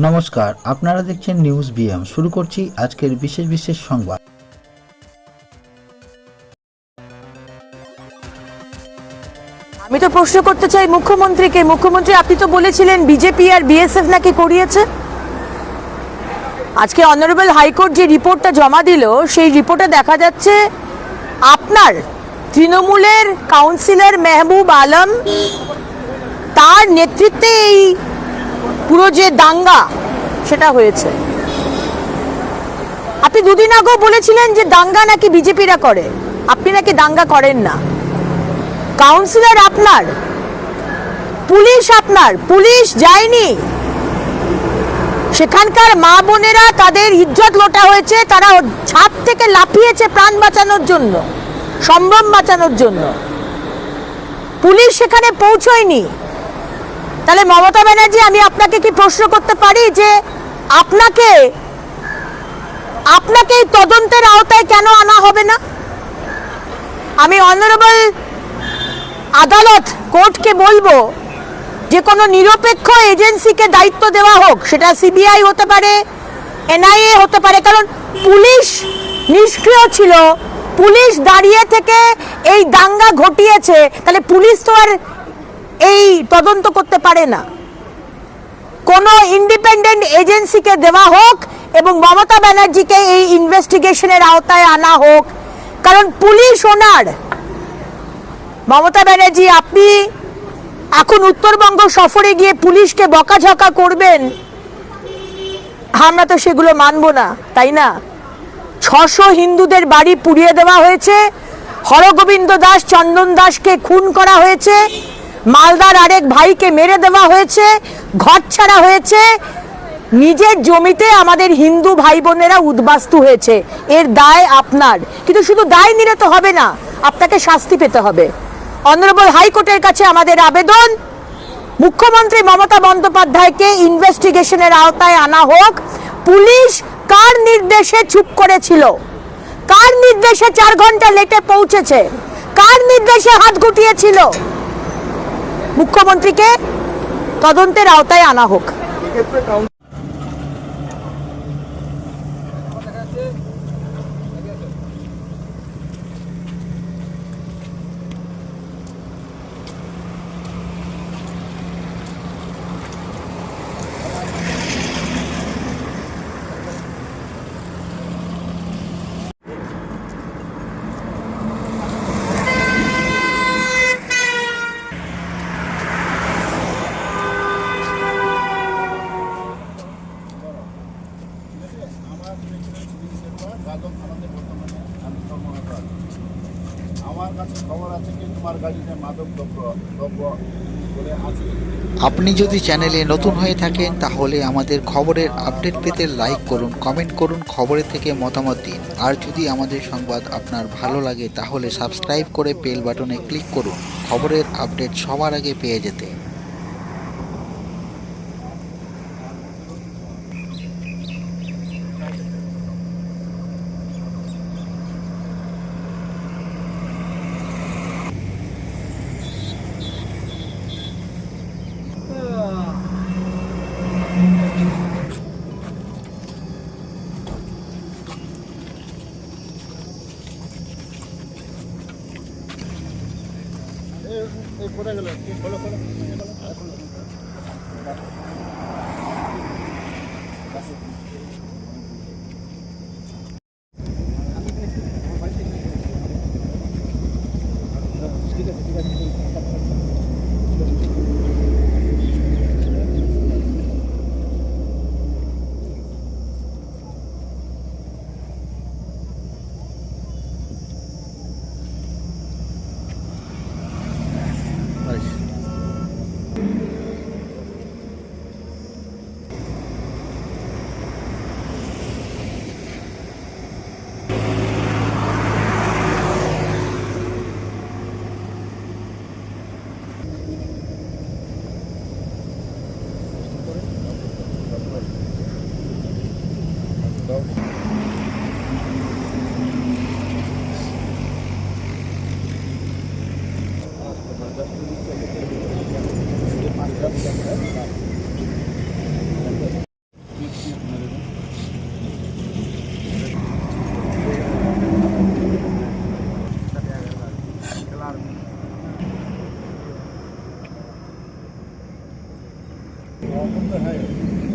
নমস্কার, আপনারা দেখছেন নিউজ বিএম। শুরু করছি আজকের বিশেষ সংবাদ। আমি তো প্রশ্ন করতে চাই মুখ্যমন্ত্রীকে, মুখ্যমন্ত্রী আপনি তো বলেছিলেন বিজেপি আর বিএসএফ নাকি করিয়েছে। আজকে অনারেবল হাইকোর্ট যে রিপোর্টটা জমা দিল, সেই রিপোর্টে দেখা যাচ্ছে আপনার তৃণমূলের কাউন্সিলর মেহবুব আলম, তার নেতৃত্বে এই পুরো যে দাঙ্গা সেটা হয়েছে। আপনি দুদিন আগেও বলেছিলেন যে দাঙ্গা নাকি বিজেপিরা করে, আপনি নাকি দাঙ্গা করেন না। কাউন্সিলর আপনার, পুলিশ আপনার, পুলিশ যায়নি, সেখানকার মা বোনেরা তাদের ইজ্জত লোটা হয়েছে, তারা ছাদ থেকে লাফিয়েছে প্রাণ বাঁচানোর জন্য, সম্ভ্রম বাঁচানোর জন্য। পুলিশ সেখানে পৌঁছয়নি। তাহলে মমতা ব্যানার্জি, আমি আপনাকে কি প্রশ্ন করতে পারি যে আপনাকে এই তদন্তের আওতায় কেন আনা হবে না? আমি অনারেবল আদালত, কোর্টকে বলবো যে কোনো নিরপেক্ষ এজেন্সিকে দায়িত্ব দেওয়া হোক, সেটা সিবিআই হতে পারে, এনআইএ হতে পারে, কারণ পুলিশ নিষ্ক্রিয় ছিল, পুলিশ দাঁড়িয়ে থেকে এই দাঙ্গা ঘটিয়েছে, তাহলে পুলিশ তো আর এই তদন্ত করতে পারে না। কোনো ইন্ডিপেন্ডেন্ট এজেন্সিকে দেওয়া হোক এবং মমতা ব্যানার্জিকে এই ইনভেস্টিগেশনের আওতায় আনা হোক, কারণ পুলিশ ওনার। মমতা ব্যানার্জি, আপনি এখন উত্তরবঙ্গ সফরে গিয়ে পুলিশকে বকাঝকা করবেন, আমরা তো সেগুলো মানব না, তাই না? 600 হিন্দুদের বাড়ি পুড়িয়ে দেওয়া হয়েছে, হরগোবিন্দ দাস, চন্দন দাসকে খুন করা হয়েছে, মালদার আরেক ভাইকে মেরে দেওয়া হয়েছে, ঘর ছাড়া হয়েছে, নিজের জমিতে আমাদের হিন্দু ভাই বোনেরা উদ্বাস্তু হয়েছে। এর দায় আপনার, কিন্তু শুধু দায় নিলে তো হবে না, আপনাকে শাস্তি পেতে হবে। অনারেবল হাইকোর্টের কাছে আমাদের আবেদন, মুখ্যমন্ত্রী মমতা বন্দ্যোপাধ্যায়কে ইনভেস্টিগেশনের আওতায় আনা হোক। পুলিশ কার নির্দেশে চুপ করেছিল? কার নির্দেশে 4 ঘন্টা লেটে পৌঁছেছে? কার নির্দেশে হাত গুটিয়েছিল? মুখ্যমন্ত্রীকে তদন্তের আওতায় আনা হোক। আপনি যদি চ্যানেলে নতুন হয়ে থাকেন তাহলে আমাদের খবরের আপডেট পেতে লাইক করুন, কমেন্ট করুন, খবরের থেকে মতামত দিন। আর যদি আমাদের সংবাদ আপনার ভালো লাগে তাহলে সাবস্ক্রাইব করে বেল বাটনে ক্লিক করুন খবরের আপডেট সবার আগে পেয়ে যেতে। কোথায় গেল? খোলো খোলো। ঠিক আছে ঠিক আছে। है